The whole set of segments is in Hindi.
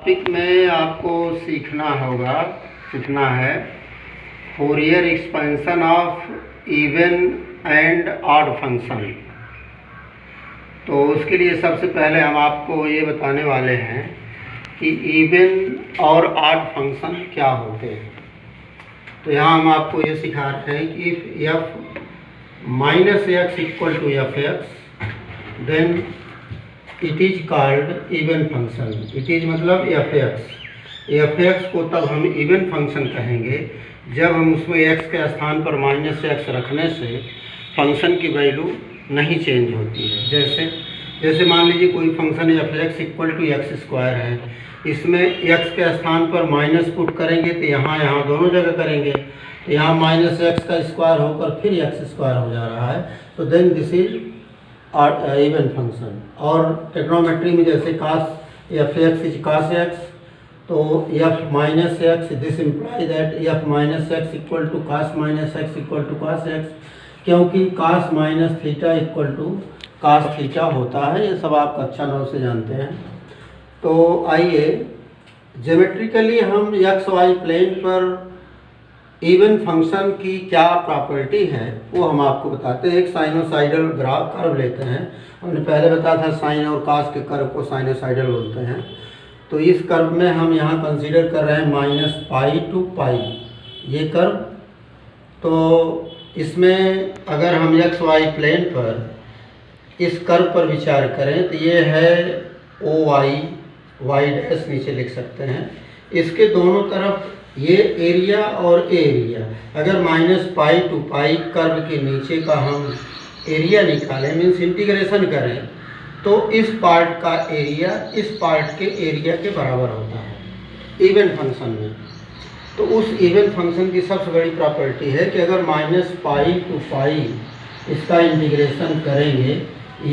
टॉपिक में आपको सीखना है Fourier expansion of even and odd function. तो उसके लिए सबसे पहले हम आपको ये बताने वाले हैं कि इवन और ऑड फंक्शन क्या होते हैं। तो यहाँ हम आपको ये सिखा रहे हैं कि if f minus x equal to f x then it is called even function. It is मतलब एफ एक्स को तब हम इवन फंक्शन कहेंगे जब हम उसमें एक्स के स्थान पर माइनस एक्स रखने से फंक्शन की वैल्यू नहीं चेंज होती है। जैसे मान लीजिए कोई function f x equal to x square है, इसमें एक्स के स्थान पर माइनस पुट करेंगे तो यहाँ दोनों जगह करेंगे तो यहाँ माइनस एक्स का स्क्वायर होकर फिर एक्स स्क्वायर हो जा रहा है। तो then this is even function. और ट्रिग्नोमेट्री में जैसे cos f x is cos x, तो f minus x this imply that f minus x equal to cos minus x equal to cos x, क्योंकि cos minus theta equal to cos theta होता है। ये सब आप कक्षा 9 से जानते हैं। तो आइए ज्योमेट्रिकली हम एक्स वाई प्लेन पर इवन फंक्शन की क्या प्रॉपर्टी है वो हम आपको बताते हैं। एक साइनोसाइडल ग्राफ कर्व लेते हैं। हमने पहले बताया था साइन और कास के कर्व को साइनोसाइडल बोलते हैं। तो इस कर्व में हम यहाँ कंसीडर कर रहे हैं माइनस पाई टू पाई ये कर्व। तो इसमें अगर हम एक्स वाई प्लेन पर इस कर्व पर विचार करें तो ये है ओ वाई डैश नीचे लिख सकते हैं। इसके दोनों तरफ ये एरिया और एरिया, अगर minus pi to pi curve के नीचे का हम एरिया निकालें मीन्स इंटीग्रेशन करें तो इस पार्ट का एरिया इस पार्ट के एरिया के बराबर होता है इवन फंक्शन में। तो उस इवन फंक्शन की सबसे बड़ी प्रॉपर्टी है कि अगर माइनस पाई टू पाई इसका इंटीग्रेशन करेंगे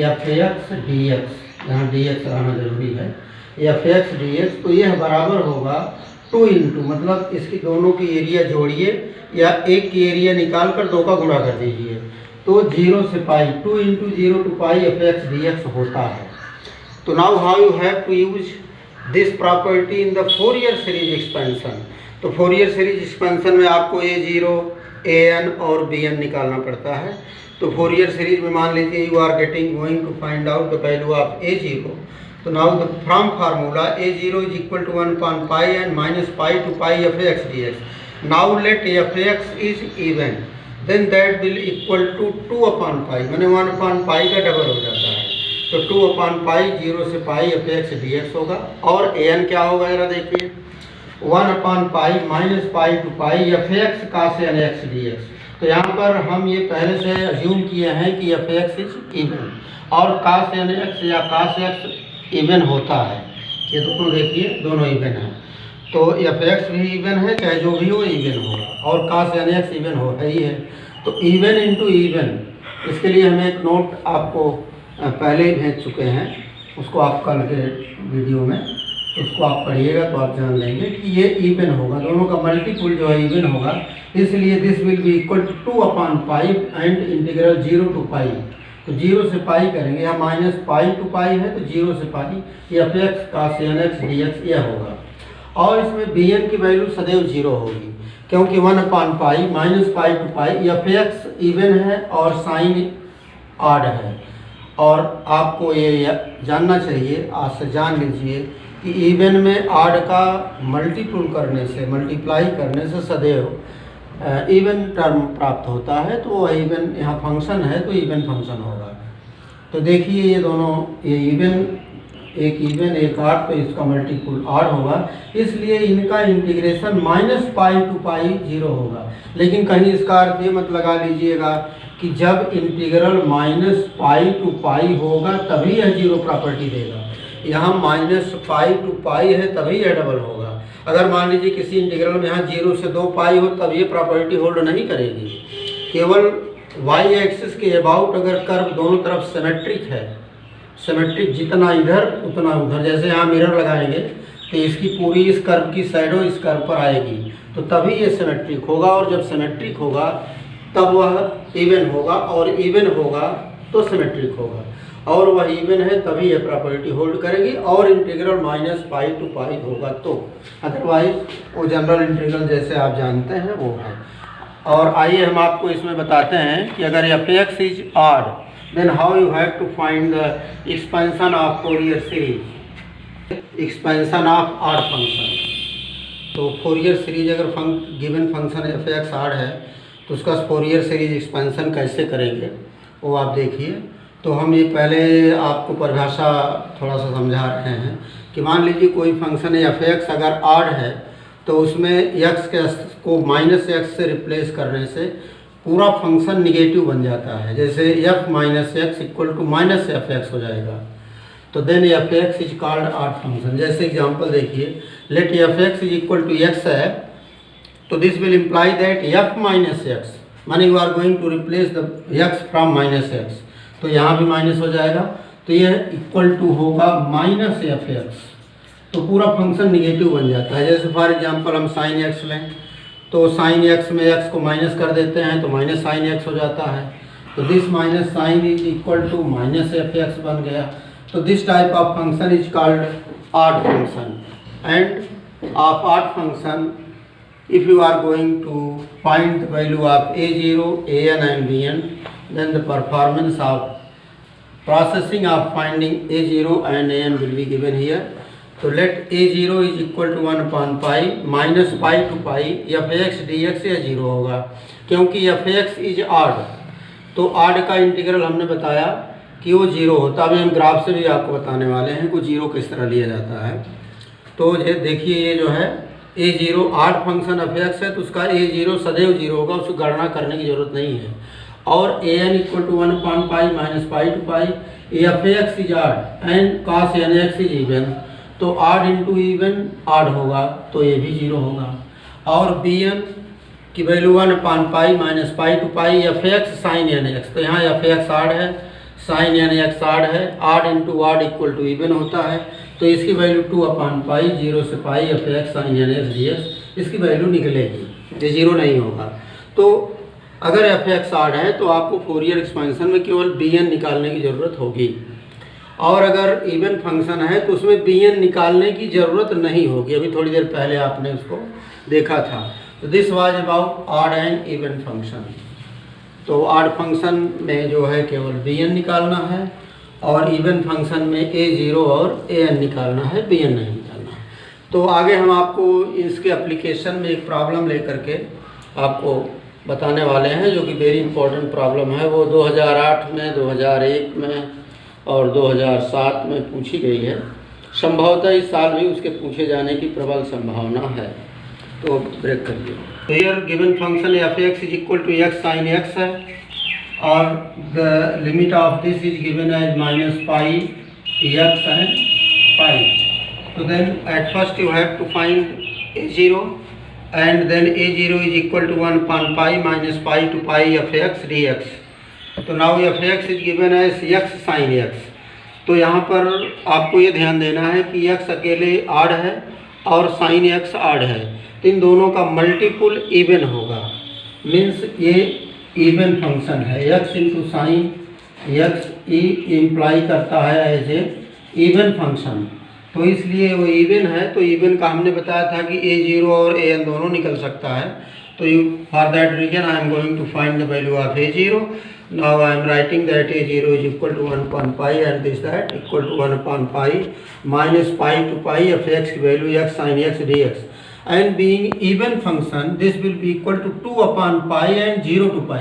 एफ एक्स डी एक्स, यहाँ डी एक्स रहना जरूरी है, एफ एक्स डी एक्स, तो यह बराबर होगा 2 इंटू मतलब इसकी दोनों की एरिया जोड़िए या एक की एरिया निकाल कर 2 का गुणा कर दीजिए तो 0 से pi 2 into 0 to pi f x d x होता है। तो now how you have to use this property in the Fourier series expansion. तो फोरियर सीरीज एक्सपेंशन में आपको a0 an और bn निकालना पड़ता है। तो फोरियर सीरीज में मान लीजिए you are going to find out the value of a0। तो now the from formula a0 is equal to 1 upon pi and minus pi to pi f x dx. Now let f x is even, then that will equal to 2 upon pi, माने 1 upon pi का डबल हो जाता है। तो 2 upon pi 0 से pi f x dx होगा। और an क्या होगा जरा देखिए 1 upon pi minus pi to pi f x cos n x dx। तो यहाँ पर हम ये पहले से अज्यूम किए हैं कि f x इज इवन और cos n x या cos x इवन होता है। ये दोनों देखिए दोनों इवन है। तो एफ एक्स भी इवन है, चाहे जो भी हो इवन होगा, और कास एन एक्स इवन हो है ही है। तो इवन इंटू इवन, इसके लिए हमें एक नोट आपको पहले ही भेज चुके हैं, उसको आप कल के वीडियो में उसको आप पढ़िएगा तो आप जान लेंगे कि ये इवन होगा, दोनों का मल्टीपुल जो है इवन होगा। इसलिए this will be equal to 2 upon pi and integral 0 to pi. तो 0 से पाई करेंगे, यहाँ माइनस पाई टू पाई है तो 0 से पाई एफ एक्स कास एन एक्स डी एक्स यह होगा। और इसमें बी एन की वैल्यू सदैव 0 होगी क्योंकि 1 upon pi minus pi to pi f x even है और साइन ऑड है। और आपको ये जानना चाहिए, आज से जान लीजिए कि इवन में ऑड का मल्टीप्लाई करने से सदैव इवन टर्म प्राप्त होता है। तो वो इवन यहाँ फंक्शन है तो इवन फंक्शन होगा। तो देखिए ये दोनों ये इवन एक इवन एक ऑड, तो इसका मल्टीपुल ऑड होगा, इसलिए इनका इंटीग्रेशन माइनस पाई टू पाई 0 होगा। लेकिन कहीं इसका अर्थ ये मत लगा लीजिएगा कि जब इंटीग्रल माइनस पाई टू पाई होगा तभी यह 0 प्रॉपर्टी देगा। यहाँ माइनस पाई टू पाई है तभी यह डबल होगा। अगर मान लीजिए किसी इंटीग्रल में यहाँ 0 से 2 पाई हो तब ये प्रॉपर्टी होल्ड नहीं करेगी। केवल वाई एक्सिस के अबाउट अगर कर्व दोनों तरफ सिमेट्रिक है, सिमेट्रिक जितना इधर उतना उधर, जैसे यहाँ मिरर लगाएंगे तो इसकी पूरी इस कर्व की शैडो इस कर्व पर आएगी तो तभी ये सिमेट्रिक होगा। और जब सिमेट्रिक होगा तब वह इवन होगा और इवन होगा तो सिमेट्रिक होगा। और वह इवन है तभी यह प्रॉपर्टी होल्ड करेगी, और इंटीग्रल माइनस पाई टू पाई होगा तो, अदरवाइज वो जनरल इंटीग्रल जैसे आप जानते हैं वो है। और आइए हम आपको इसमें बताते हैं कि अगर f x is odd then how you have to find the expansion of Fourier series, expansion of odd function. तो फोरियर सीरीज अगर given function f x odd है तो उसका फोरियर सीरीज एक्सपेंशन कैसे करेंगे वो आप देखिए। तो हम ये पहले आपको परिभाषा थोड़ा सा समझा रहे हैं कि मान लीजिए कोई फंक्शन एफ एक्स अगर ऑड है तो उसमें एक्स को माइनस एक्स से रिप्लेस करने से पूरा फंक्शन निगेटिव बन जाता है। जैसे f minus x equal to minus f x हो जाएगा, तो then f x is called odd function. जैसे एग्जांपल देखिए, let f x is equal to x है, तो this will imply that f minus x माने you are going to replace the x from minus x, तो यहाँ भी माइनस हो जाएगा, तो यह इक्वल टू होगा माइनस एफ एक्स, तो पूरा फंक्शन निगेटिव बन जाता है। जैसे फॉर एग्जांपल हम साइन एक्स लें, तो साइन एक्स में एक्स को माइनस कर देते हैं तो माइनस साइन एक्स हो जाता है, तो this minus sine is equal to minus f x बन गया। तो this type of function is called odd function. And of odd function if you are going to find the value of a0, an and bn, then the performance of processing of finding a0 and an will be given here. So let a0 is equal to 1 upon pi minus pi to pi fx dx या 0 होगा, क्योंकि fx is odd, तो odd का इंटीग्रल हमने बताया कि वो 0 होता है। अभी हम ग्राफ से भी आपको बताने वाले हैं कि 0 किस तरह लिया जाता है। तो ये देखिए, ये जो है a0 odd function f x है तो उसका a0 सदैव 0 होगा, उसको गणना करने की जरूरत नहीं है। और an equal to 1 upon pi minus pi to pi, f x is odd and cos n x is even, तो ऑड इंटू इवन ऑड होगा, तो ये भी 0 होगा। और bn की value 1 upon pi minus pi to pi f x sine n x, तो यहाँ एफ एक्स ऑड है, साइन एन एक्स ऑड है, odd into odd equal to even होता है, तो इसकी वैल्यू 2 अपॉन पाई 0 से pi f x sine n x d x, इसकी वैल्यू निकलेगी, ये 0 नहीं होगा। तो अगर एफ एक्स ऑड है तो आपको फोरियर एक्सपेंशन में केवल bn निकालने की ज़रूरत होगी, और अगर इवन फंक्शन है तो उसमें bn निकालने की ज़रूरत नहीं होगी। अभी थोड़ी देर पहले आपने उसको देखा था। तो this was about odd and even function. तो ऑड फंक्शन में जो है केवल bn निकालना है, और इवन फंक्शन में a0 और an निकालना है, bn नहीं निकालना है। तो आगे हम आपको इसके एप्लीकेशन में एक प्रॉब्लम लेकर के आपको बताने वाले हैं, जो कि वेरी इंपॉर्टेंट प्रॉब्लम है। वो 2008 में, 2001 में और 2007 में पूछी गई है। संभवतः इस साल भी उसके पूछे जाने की प्रबल संभावना है। तो ब्रेक करिए। तो here given function f x is equal to x sine x है, और the limit of this is given as minus pi x and pi. तो then at first you have to find a0 and then a0 is equal to 1 upon pi minus pi to pi f x d x. तो now f x is given as x sine x. तो यहाँ पर आपको ये ध्यान देना है कि एक्स अकेले ऑड है और साइन एक्स ऑड है, तो इन दोनों का मल्टीपुल इवन होगा, मीन्स ये इवन फंक्शन है। X into sine x imply करता है एज ए इवन फंक्शन, तो इसलिए वो इवन है। तो इवन का हमने बताया था कि a0 और an दोनों निकल सकता है। तो for that reason I am going to find the value of a0। Now I am writing that a0 is equal to 1 upon pi and this that equal to 1 upon pi minus pi to pi f x की value x sine x d x, and being even function this will be equal to 2 upon pi and 0 to pi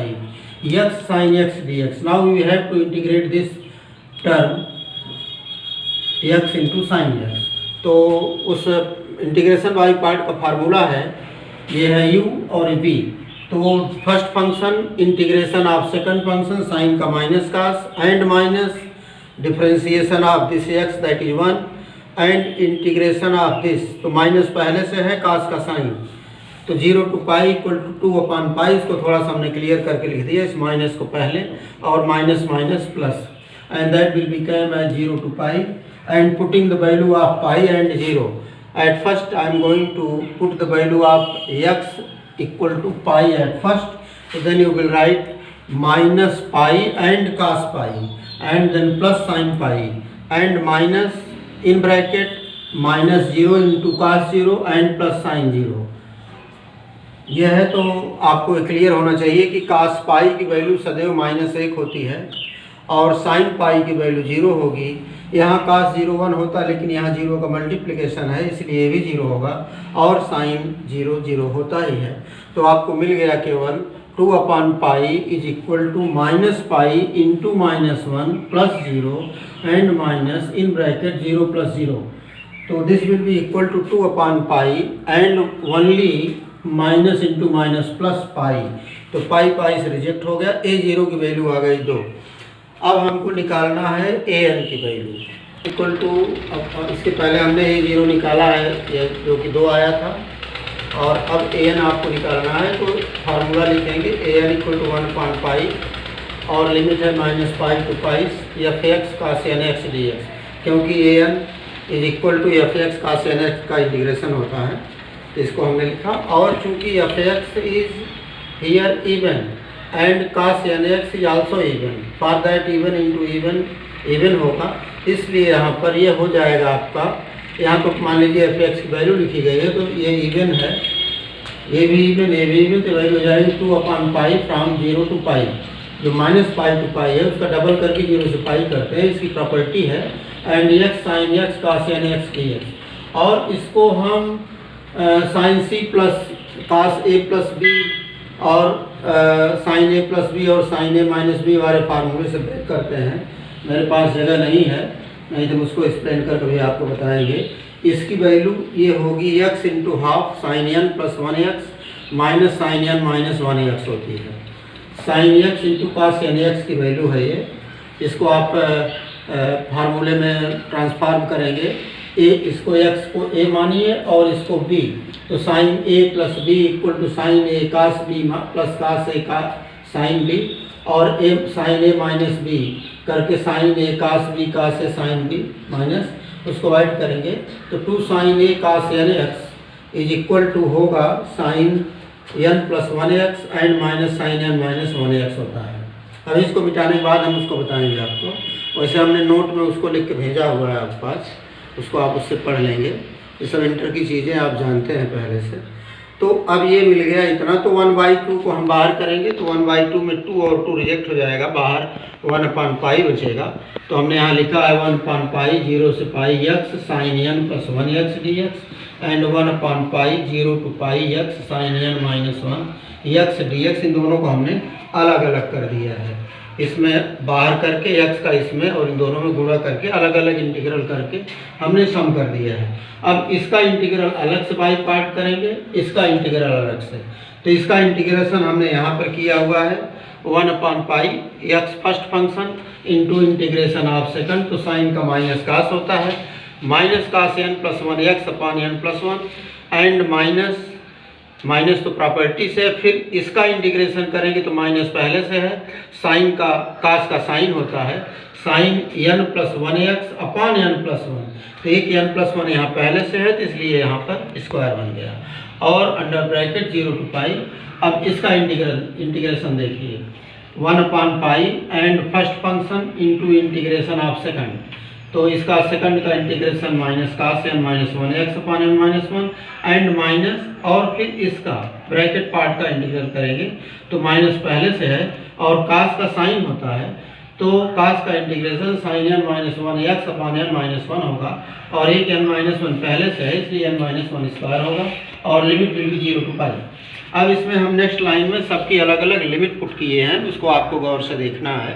x sin x dx. Now we have to integrate this term x into sin x। तो उस इंटीग्रेशन वाली पार्ट का फार्मूला है, ये है u और v। तो first function integration of second function sine का minus cos and minus differentiation of this x that is 1 and integration of this, तो माइनस पहले से है कास का साइन, तो 0 to pi equal to 2 upon pi. इसको थोड़ा सा हमने क्लियर करके लिख दिया, इस माइनस को पहले और minus minus plus, and that will become as 0 to pi and putting the value of pi and 0। At first I am going to put the value of x equal to pi at first, so then you will write minus pi and cos pi, and then plus sine pi and minus in bracket -0 into cos 0 and plus sine 0। यह है तो आपको क्लियर होना चाहिए कि cos पाई की वैल्यू सदैव -1 होती है और साइन पाई की वैल्यू 0 होगी। यहाँ cos 0 1 होता है, लेकिन यहाँ 0 का मल्टीप्लिकेशन है इसलिए ये भी 0 होगा और साइन 0 0 होता ही है। तो आपको मिल गया केवल 2/पाई इज इक्वल टू -पाई into -1 plus 0 and minus in bracket 0 plus 0। तो this will be equal to 2/पाई and only minus into minus plus pi. तो पाई से रिजेक्ट हो गया, a0 की वैल्यू आ गई 2। अब हमको निकालना है an की वैल्यू इक्वल टू, अब इसके पहले हमने a0 निकाला है जो कि 2 आया था, और अब an आपको निकालना है। तो फार्मूला लिखेंगे an इक्वल टू 1/पाई और लिमिट है -पाई टू पाई f(x cos nx dx), क्योंकि an is equal to f(x cos nx) का इंटीग्रेशन होता है, तो इसको हमने लिखा। और चूंकि f(x is here even and cos nx is also even, for that even into even होगा, इसलिए यहाँ पर ये हो जाएगा आपका, यहाँ पर मान लीजिए f(x) की वैल्यू लिखी गई है तो ये इवन है, ये भी इवन, तो वैल्यू हो जाएगी 2/पाई फ्रॉम 0 टू पाई। जो -पाई टू पाई है उसका डबल करके 0 से पाई करते हैं, इसकी प्रॉपर्टी है। And x sin x cos nx dx, और इसको हम sine c plus cos a plus b और साइन a प्लस b और साइन a माइनस b वाले फार्मूले से ब्रेक करते हैं। मेरे पास जगह नहीं है, नहीं तो उसको एक्सप्लेन करके भी आपको बताएंगे। इसकी वैल्यू ये होगी x into half sine n plus 1x minus sine n minus 1x होती है। Sine x into cos nx की वैल्यू है ये, इसको आप फार्मूले में ट्रांसफॉर्म करेंगे। ए, इसको x को a मानिए और इसको b, तो sine a plus b equal to sine a cos b plus cos a का साइन b, और a sine a minus b करके sine a cos b cos a sine b minus उसको ऐड करेंगे तो 2 sine a cos nx is equal to होगा sine n plus 1x and minus sine n minus 1x होता है। अब इसको मिटाने के बाद हम उसको बताएंगे आपको। वैसे हमने नोट में उसको लिख के भेजा हुआ है आपके पास, उसको आप उससे पढ़ लेंगे। ये सब इंटर की चीज़ें आप जानते हैं पहले से। तो अब ये मिल गया इतना, तो 1/2 को हम बाहर करेंगे तो 1/2 में 2 और 2 रिजेक्ट हो जाएगा, बाहर 1/पाई बचेगा। तो हमने यहाँ लिखा है 1/पाई 0 से pi x sine n plus 1x dx and 1/पाई 0 to pi x sine n minus 1x dx। इन दोनों को हमने अलग अलग कर दिया है, इसमें बाहर करके x का इसमें और इन दोनों में गुणा करके अलग अलग इंटीग्रल करके हमने सम कर दिया है। अब इसका इंटीग्रल अलग से बाई पार्ट करेंगे, इसका इंटीग्रल अलग से। तो इसका इंटीग्रेशन हमने यहाँ पर किया हुआ है 1/पाई x first function into integration of second, तो साइन का माइनस कास होता है, minus cos n plus 1x upon n plus 1 and minus तो प्रॉपर्टी से। फिर इसका इंटीग्रेशन करेंगे तो माइनस पहले से है, साइन का कास का साइन होता है sine n plus 1x upon n plus 1, तो एक n प्लस 1 यहाँ पहले से है तो इसलिए यहाँ पर स्क्वायर बन गया, और अंडर ब्रैकेट 0 टू पाई। अब इसका इंटीग्रेशन देखिए 1/पाई and first function into integration of second, तो इसका सेकंड का integration minus cos n minus 1x upon n minus 1 and minus, और फिर इसका ब्रैकेट पार्ट का इंटीग्रल करेंगे तो माइनस पहले से है और कास का साइन होता है, तो कास का integration sine n minus 1x upon n minus 1 होगा, और एक n माइनस 1 पहले से है इसलिए n माइनस 1 स्क्वायर होगा, और लिमिट विल बी 0 टू पाई। अब इसमें हम नेक्स्ट लाइन में सबकी अलग अलग लिमिट पुट किए हैं, उसको आपको गौर से देखना है।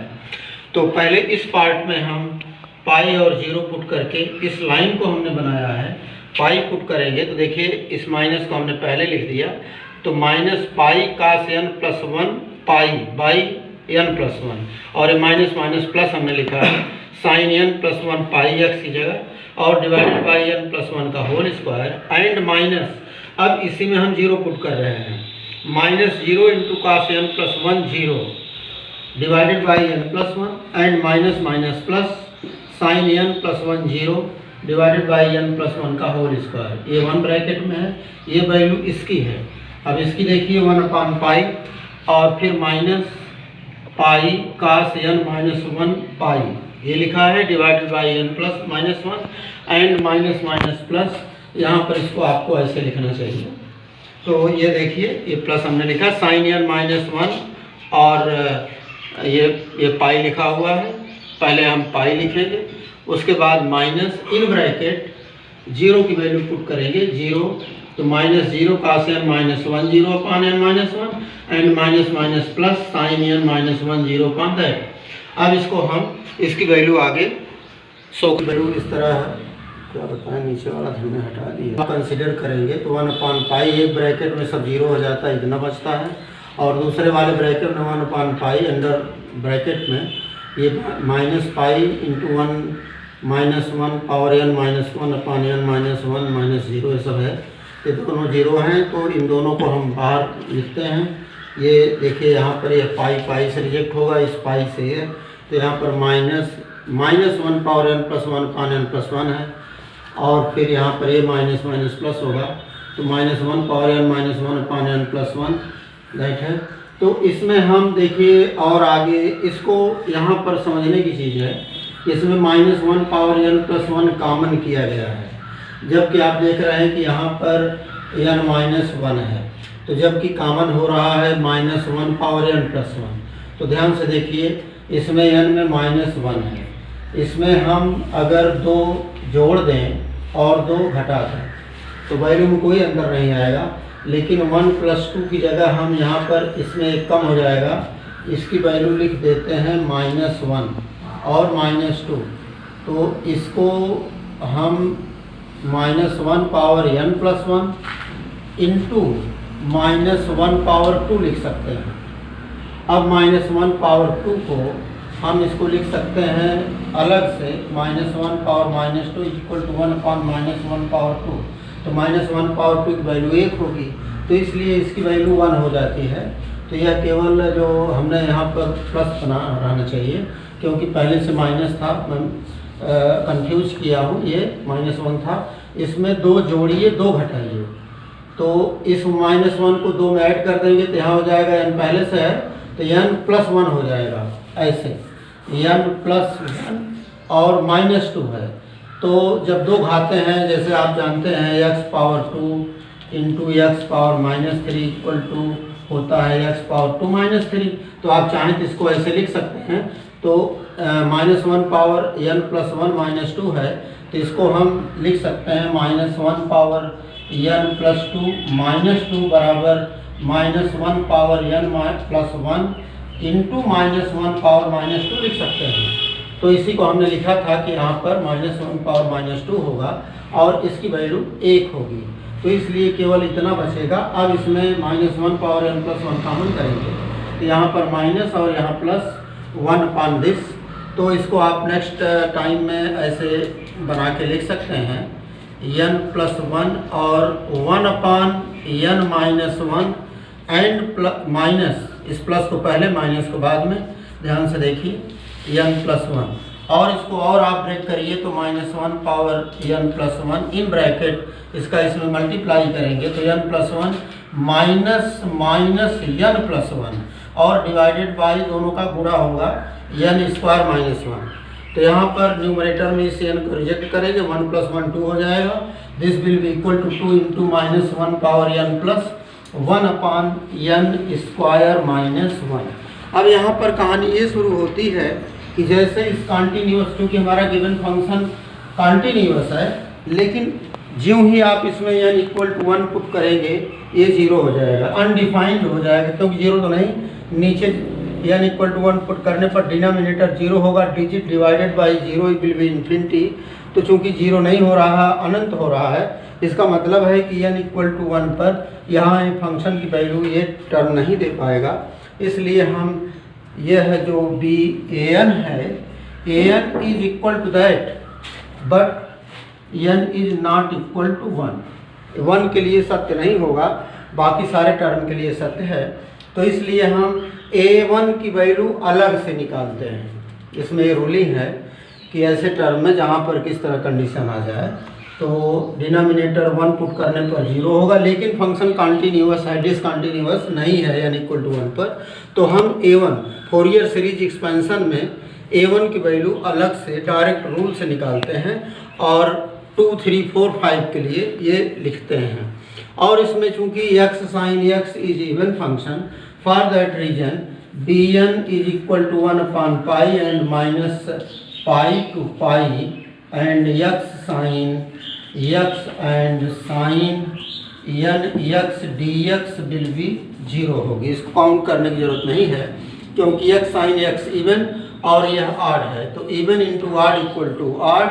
तो पहले इस पार्ट में हम पाई और 0 पुट करके इस लाइन को हमने बनाया है, पाई पुट करेंगे तो देखिए इस माइनस को हमने पहले लिख दिया, तो minus pi cos n plus 1 pi by n plus 1, और माइनस माइनस प्लस हमने लिखा है sine n plus 1 pi x की जगह, और डिवाइडेड बाई n प्लस 1 का होल स्क्वायर एंड माइनस, अब इसी में हम 0 पुट कर रहे हैं, minus 0 into cos n plus 1 0 divided by n plus 1 and minus minus plus sine n plus 1 0 divided by n plus 1 का होल स्क्वायर। ये 1 ब्रैकेट में है, ये वैल्यू इसकी है। अब इसकी देखिए 1/पाई और फिर minus pi cos n minus 1 पाई, ये लिखा है, divided by n plus minus 1 and minus minus plus, यहाँ पर इसको आपको ऐसे लिखना चाहिए। तो ये देखिए, ये प्लस हमने लिखा, साइन n माइनस 1 और ये पाई लिखा हुआ है। पहले हम पाई लिखेंगे, उसके बाद माइनस इन ब्रैकेट 0 की वैल्यू पुट करेंगे, 0, तो minus 0 cos n minus 1 0 upon n minus 1 and minus minus plus sine n minus 1 0 upon that. अब इसको हम इसकी वैल्यू आगे 100 की वैल्यू इस तरह है, क्या बताएं, नीचे वाला हमने हटा दिया, कंसिडर करेंगे तो 1 अपान पाई, एक ब्रैकेट में सब 0 हो जाता है, इतना बचता है, और दूसरे वाले ब्रैकेट में 1 अपान पाई अंडर ब्रैकेट में ये minus pi into 1 minus 1 power n minus 1 upon n minus 1 minus 0, ये सब है, ये दोनों 0 हैं, तो इन दोनों को हम बाहर लिखते हैं। ये देखिए यहाँ पर ये पाई से रिजेक्ट होगा, इस पाई से ये, तो यहाँ पर minus 1 power n plus 1 upon n plus 1 है, और फिर यहाँ पर ये माइनस माइनस प्लस होगा, तो minus 1 power n minus 1 upon n plus 1 that है। तो इसमें हम देखिए और आगे इसको यहाँ पर समझने की चीज़ है, इसमें minus 1 power n plus 1 common किया गया है, जबकि आप देख रहे हैं कि यहाँ पर n माइनस 1 है, तो जबकि कॉमन हो रहा है माइनस 1 पावर n प्लस 1। तो ध्यान से देखिए, इसमें n में माइनस 1 है, इसमें हम अगर 2 जोड़ दें और 2 घटा दें तो वैल्यू में कोई अंतर नहीं आएगा, लेकिन 1 प्लस 2 की जगह हम यहाँ पर इसमें एक कम हो जाएगा, इसकी वैल्यू लिख देते हैं माइनस 1 और माइनस 2, तो इसको हम minus 1 power n plus 1 into minus 1 power 2 लिख सकते हैं। अब माइनस 1 पावर 2 को हम इसको लिख सकते हैं अलग से, minus 1 power minus 2 equal to 1 upon minus 1 power 2, तो माइनस 1 पावर 2 की वैल्यू 1 होगी, तो इसलिए इसकी वैल्यू 1 हो जाती है। तो यह केवल जो हमने यहाँ पर प्लस बना रहना चाहिए, क्योंकि पहले से माइनस था, मैं कंफ्यूज किया हूँ, ये माइनस 1 था, इसमें 2 जोड़िए 2 घटाइए, तो इस माइनस 1 को 2 में ऐड कर देंगे तो यहाँ हो जाएगा n पहले से है तो n प्लस 1 हो जाएगा, ऐसे n प्लस 1 और माइनस 2 है, तो जब 2 घाते हैं, जैसे आप जानते हैं x power 2 into x power minus 3 equal to होता है x पावर 2 माइनस 3, तो आप चाहें तो इसको ऐसे लिख सकते हैं। तो minus 1 power n plus 1 minus 2 है, तो इसको हम लिख सकते हैं minus 1 power n plus 2 minus 2 बराबर minus 1 power n plus 1 into minus 1 power minus 2 लिख सकते हैं। तो इसी को हमने लिखा था कि यहाँ पर माइनस 1 पावर माइनस 2 होगा और इसकी वैल्यू 1 होगी, तो इसलिए केवल इतना बचेगा। अब इसमें minus 1 power n plus 1 common करेंगे, तो यहाँ पर माइनस और यहाँ प्लस 1 अपान दिस, तो इसको आप नेक्स्ट टाइम में ऐसे बना के लिख सकते हैं, n प्लस 1 और 1 upon n minus 1 and minus, इस प्लस को पहले माइनस को बाद में, ध्यान से देखिए n प्लस 1, और इसको और आप ब्रेक करिए तो minus 1 power n plus 1 in bracket इसका इसमें मल्टीप्लाई करेंगे तो n plus 1 minus minus n plus 1 और डिवाइडेड बाई दोनों का गुणा होगा n स्क्वायर माइनस 1। तो यहाँ पर न्यूमरेटर में इस n को रिजेक्ट करेंगे, 1 प्लस 1 2 हो जाएगा, this will be equal to 2 into minus 1 power n plus 1 upon n square minus 1। अब यहाँ पर कहानी ये शुरू होती है कि जैसे इस कॉन्टीन्यूअस, क्योंकि हमारा गिवन फंक्शन कॉन्टीन्यूअस है, लेकिन ज्यों ही आप इसमें n इक्वल टू 1 पुट करेंगे ये 0 हो जाएगा, अनडिफाइंड हो जाएगा, क्योंकि 0 तो नहीं, नीचे n इक्वल टू 1 पुट करने पर डिनोमिनेटर 0 होगा, digit divided by 0 will be infinity. तो चूंकि 0 नहीं हो रहा, अनंत हो रहा है, इसका मतलब है कि n इक्वल टू 1 पर यहाँ फंक्शन की वैल्यू ये टर्म नहीं दे पाएगा, इसलिए हम यह जो बी ए एन है, A N is equal to that but n is not equal to 1 के लिए सत्य नहीं होगा, बाकी सारे टर्म के लिए सत्य है। तो इसलिए हम a1 की वैल्यू अलग से निकालते हैं। इसमें ये रूलिंग है कि ऐसे टर्म में जहाँ पर किस तरह कंडीशन आ जाए तो डिनोमिनेटर 1 पुट करने पर 0 होगा, लेकिन फंक्शन कॉन्टीन्यूअस है, डिसकंटीन्यूअस नहीं है यानी इक्वल टू 1 पर। तो हम a1 फोरियर सीरीज एक्सपेंशन में a1 की वैल्यू अलग से डायरेक्ट रूल से निकालते हैं और 2, 3, 4, 5 के लिए ये लिखते हैं। और इसमें चूंकि x sin x is even function, for that reason bn is equal to 1 upon pi and minus pi to pi and x sin x and sin n x dx will be 0 होगी। इसको काउंट करने की जरूरत नहीं है क्योंकि x sin x इवन और यह ऑड है, तो even into odd equal to odd.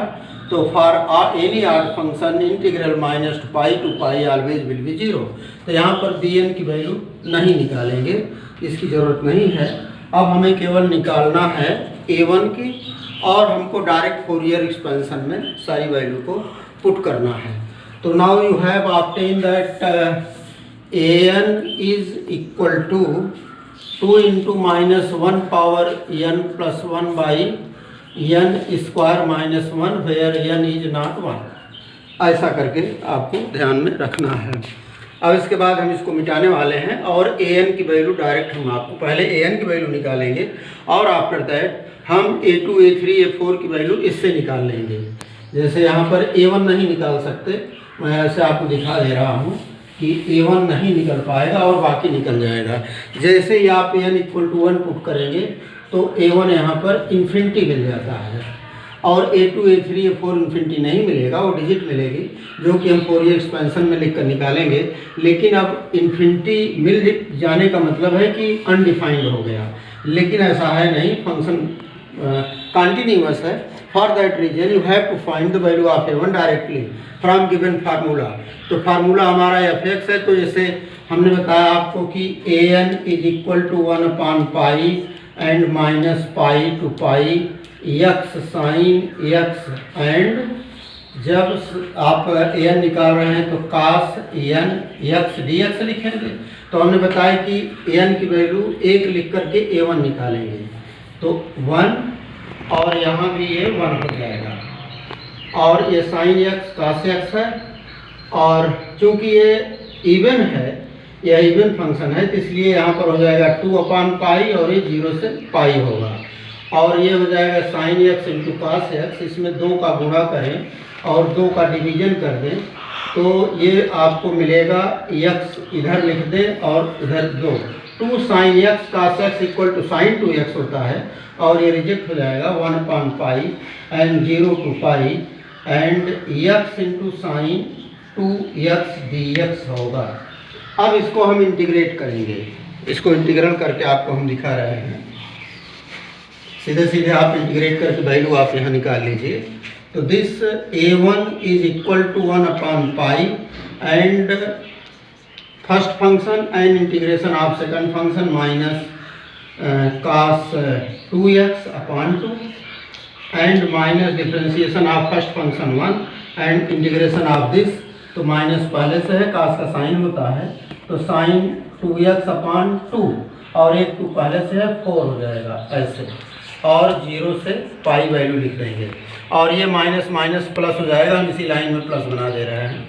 तो for any odd function integral minus pi to pi always will be 0। तो यहाँ पर bn की वैल्यू नहीं निकालेंगे, इसकी ज़रूरत नहीं है। अब हमें केवल निकालना है a1 की और हमको डायरेक्ट फोरियर एक्सपेंशन में सारी वैल्यू को पुट करना है। तो now you have obtain that an is equal to 2 into minus 1 power n plus 1 by n square minus 1 where n is not 1। ऐसा करके आपको ध्यान में रखना है। अब इसके बाद हम इसको मिटाने वाले हैं और an की वैल्यू डायरेक्ट हम आपको पहले an की वैल्यू निकालेंगे और आफ्टर दैट हम a2, a3, a4 की वैल्यू इससे निकाल लेंगे। जैसे यहाँ पर a1 नहीं निकाल सकते, मैं ऐसे आपको दिखा दे रहा हूँ कि a1 नहीं निकल पाएगा और बाकी निकल जाएगा। जैसे ही आप n इक्वल टू 1 पुट करेंगे तो a1 यहाँ पर इन्फिनिटी मिल जाता है और a2, a3, a4 इन्फिनिटी नहीं मिलेगा, वो डिजिट मिलेगी जो कि हम फोरियर एक्सपेंशन में लिख कर निकालेंगे। लेकिन अब इन्फिनिटी मिल जाने का मतलब है कि अनडिफाइंड हो गया, लेकिन ऐसा है नहीं, फंक्शन कंटिन्यूअस है। For that reason you have to find the value of a1 directly from given formula. तो फार्मूला हमारा fx है, तो जैसे हमने बताया आपको कि an is equal to 1 upon pi and minus pi to pi x sin x and जब आप an निकाल रहे हैं तो cos n x dx लिखेंगे। तो हमने बताया कि an की वैल्यू 1 लिख करके a1 निकालेंगे तो 1 और यहाँ भी ये 1 हो जाएगा और ये sin x cos x है और चूँकि ये इवन है, यह इवन फंक्शन है, तो इसलिए यहाँ पर हो जाएगा 2 अपॉन पाई और ये 0 से पाई होगा और ये हो जाएगा sin x into cos x। इसमें 2 का गुणा करें और 2 का डिवीजन कर दें तो ये आपको मिलेगा x इधर लिख दें और इधर 2 sin x cos x equal to sin 2x होता है और ये रिजेक्ट हो जाएगा 1 upon pi and 0 to pi and x into sin 2x dx होगा। अब इसको हम इंटीग्रेट करेंगे, इसको इंटीग्रल करके आपको हम दिखा रहे हैं। सीधे सीधे आप इंटीग्रेट करके वैल्यू आप यहाँ निकाल लीजिए। तो this a1 is equal to 1 upon pi and first function and integration of second function minus cos 2x upon 2 and minus differentiation of first function 1 and integration of this. तो माइनस पहले से है, cos का साइन होता है तो sin 2x अपॉन 2 और एक 2 पहले से है 4 हो जाएगा ऐसे और 0 से पाई वैल्यू लिख देंगे और ये माइनस माइनस प्लस हो जाएगा, हम इसी लाइन में प्लस बना दे रहे हैं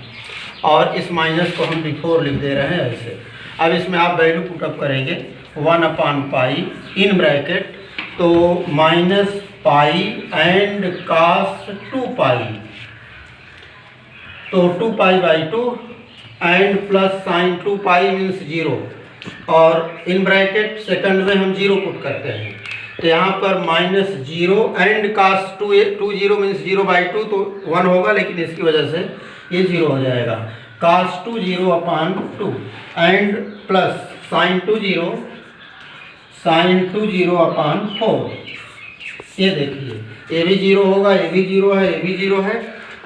और इस माइनस को हम बिफोर लिख दे रहे हैं ऐसे। अब इसमें आप वैल्यू पुटअप करेंगे 1 अपॉन पाई इन ब्रैकेट तो माइनस पाई एंड cos 2 पाई तो 2 pi by 2 and plus sin 2 pi means 0 और इन ब्रैकेट सेकंड में हम 0 पुट करते हैं तो यहाँ पर minus 0 and cos 2 0 means 0 by 2 तो 1 होगा, लेकिन इसकी वजह से ये 0 हो जाएगा। cos 2 0 upon 2 and plus sin 2 0 upon 4। ये देखिए ये भी 0 होगा, ये भी 0 है, ये भी 0 है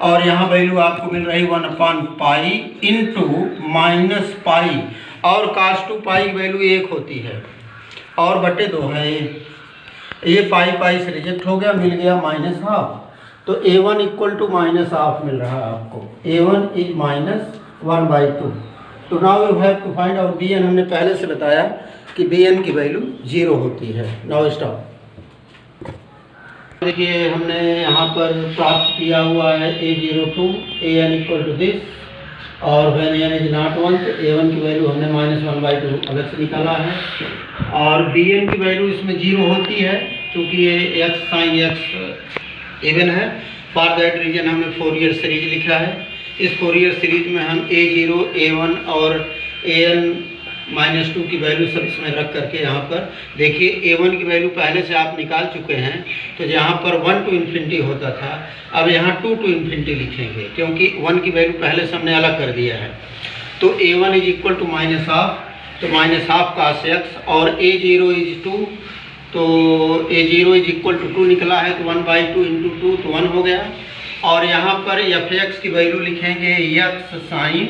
और यहाँ वैल्यू आपको मिल रही 1 upon pi into minus pi और cos 2 पाई की वैल्यू 1 होती है और बटे 2 है। ये पाई पाई से रिजेक्ट हो गया, मिल गया माइनस हाफ। तो a1 equal to minus half मिल रहा है आपको, a1 इज माइनस 1 बाई 2। तो now you have to find out bn। हमने पहले से बताया कि bn की वैल्यू 0 होती है। Now stop. देखिए हमने यहाँ पर प्राप्त किया हुआ है A02 an equal to this, और व्हेन n इज नॉट 1 तो a1 की वैल्यू हमने -1/2 अलग से निकाला है, और bn की वैल्यू इसमें 0 होती है क्योंकि ये x sin x इवन है। फॉर दैट रीजन हमने फोरियर सीरीज लिखा है। इस फोरियर सीरीज में हम a0 a1 और an-2 की वैल्यू सब इसमें रख करके यहाँ पर देखिए a1 की वैल्यू पहले से आप निकाल चुके हैं, तो जहाँ पर 1 to ∞ होता था अब यहाँ 2 to ∞ लिखेंगे क्योंकि 1 की वैल्यू पहले से हमने अलग कर दिया है। तो a1 इज इक्वल टू -12, तो -12 cos x, और a0 इज 2, तो a0 इज इक्वल टू 2 निकला है, तो 1/2 × 2 तो 1 हो गया। और यहाँ पर fx की वैल्यू लिखेंगे x sin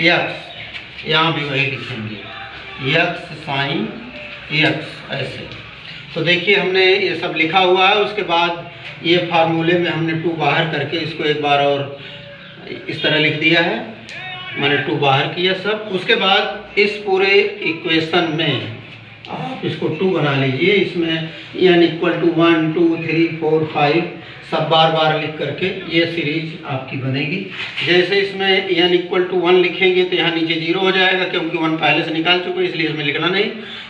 x, यहाँ भी वही लिखेंगे x sin x ऐसे। तो देखिए हमने ये सब लिखा हुआ है। उसके बाद ये फार्मूले में हमने 2 बाहर करके इसको एक बार और इस तरह लिख दिया है, मैंने 2 बाहर किया सब। उसके बाद इस पूरे इक्वेशन में आप इसको 2 बना लीजिए। इसमें n इक्वल टू 1 2 3 4 5 सब बार बार लिख करके ये सीरीज आपकी बनेगी। जैसे इसमें n इक्वल टू 1 लिखेंगे तो यहाँ नीचे 0 हो जाएगा क्योंकि 1 पहले से निकाल चुके हैं, इसलिए इसमें लिखना नहीं,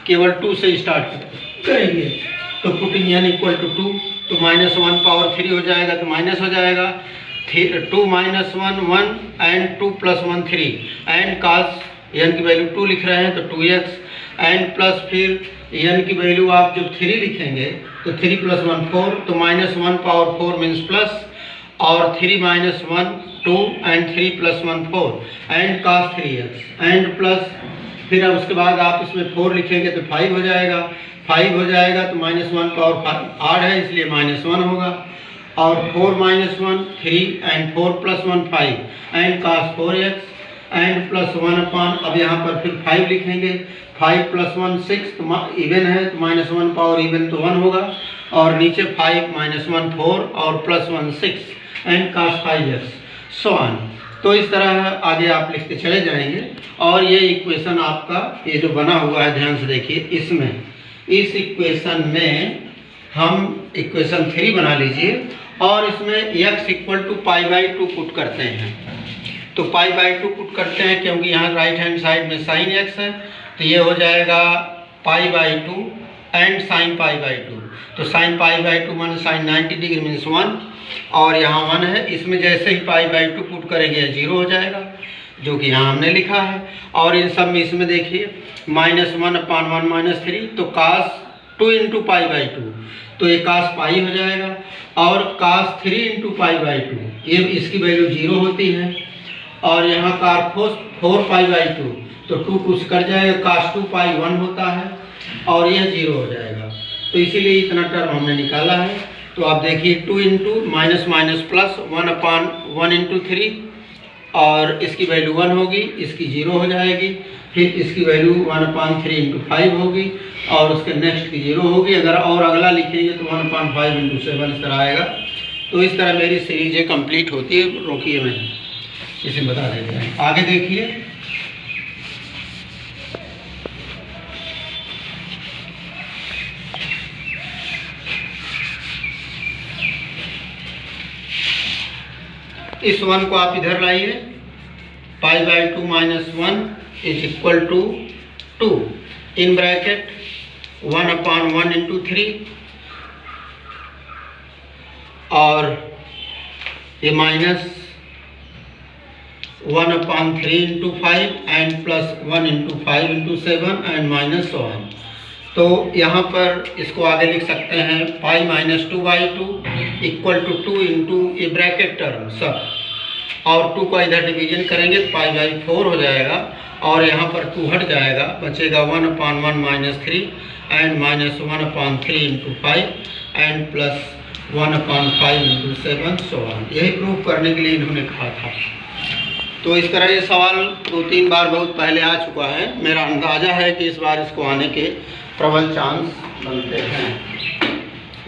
केवल 2 से स्टार्ट करेंगे। तो पुटिंग n इक्वल टू 2 तो -1 पावर 3 हो जाएगा, तो माइनस हो जाएगा 2 - 1 1 एंड 2 + 1 3 एंड cos n की वैल्यू 2 लिख रहे हैं तो 2x एंड प्लस फिर n की वैल्यू आप जब 3 लिखेंगे तो 3 + 1 4, तो -1 पावर 4 मीन्स प्लस, और 3 - 1 2 and 3 + 1 4 and cos 3x and plus फिर अब उसके बाद आप इसमें 4 लिखेंगे तो 5 हो जाएगा, 5 हो जाएगा तो -1 पावर 5 8 है इसलिए -1 होगा, और 4 - 1 3 and 4 + 1 5 and cos 4x and plus 1 अब यहाँ पर फिर 5 लिखेंगे, 5 + 1 6 तो इवन है तो -1 पावर इवन तो 1 होगा, और नीचे 5 - 1 4 और +1 6 and cos 5x so on. तो इस तरह आगे आप लिखते चले जाएंगे। और ये इक्वेशन आपका ये जो बना हुआ है ध्यान से देखिए, इसमें इस इक्वेशन में हम इक्वेशन 3 बना लीजिए और इसमें x इक्वल टू π/2 पुट करते हैं। तो π/2 पुट करते हैं क्योंकि यहाँ राइट हैंड साइड में sin x है, तो ये हो जाएगा π/2 एंड sin π/2। तो sin π/2 मान sin 90 डिग्री मीन्स 1, और यहाँ 1 है। इसमें जैसे ही π/2 पुट करेंगे 0 हो जाएगा, जो कि यहाँ हमने लिखा है। और इन सब में इसमें देखिए -1/1 - 3 तो cos 2 × π/2, तो ये cos π हो जाएगा, और cos 3 × π/2 ये इसकी वैल्यू 0 होती है, और यहाँ cos 4 π/2 तो 2 कुछ कर जाएगा, cos 2 π 1 होता है, और यह 0 हो जाएगा। तो इसीलिए इतना टर्म हमने निकाला है। तो आप देखिए 2 × -+ 1/1 × 3, और इसकी वैल्यू 1 होगी, इसकी 0 हो जाएगी, फिर इसकी वैल्यू 1/3 × 5 होगी, और उसके नेक्स्ट की 0 होगी। अगर और अगला लिखेंगे तो 1/5 × 7 इस तरह आएगा। तो इस तरह मेरी सीरीज कंप्लीट होती है। रोकिए मैं इसे बता देते हैं, आगे देखिए। इस 1 को आप इधर लाइए, π/2 - 1 is equal to 2 in bracket 1/1 × 3, और ये -1/3 × 5 एंड +1 × 5 × 7 एंड -1। तो यहाँ पर इसको आगे लिख सकते हैं π - 2/2 इक्वल टू 2 × ये ब्रैकेट टर्म सब, और 2 का इधर डिवीजन करेंगे तो π/4 हो जाएगा, और यहाँ पर 2 हट जाएगा, बचेगा 1/1 - 3 एंड -1/3 × 5 एंड +1/5 × 7 सो ऑन। यही प्रूव करने के लिए इन्होंने कहा था। तो इस तरह ये सवाल 2-3 बार बहुत पहले आ चुका है। मेरा अंदाज़ा है कि इस बार इसको आने के प्रबल चांस बनते हैं।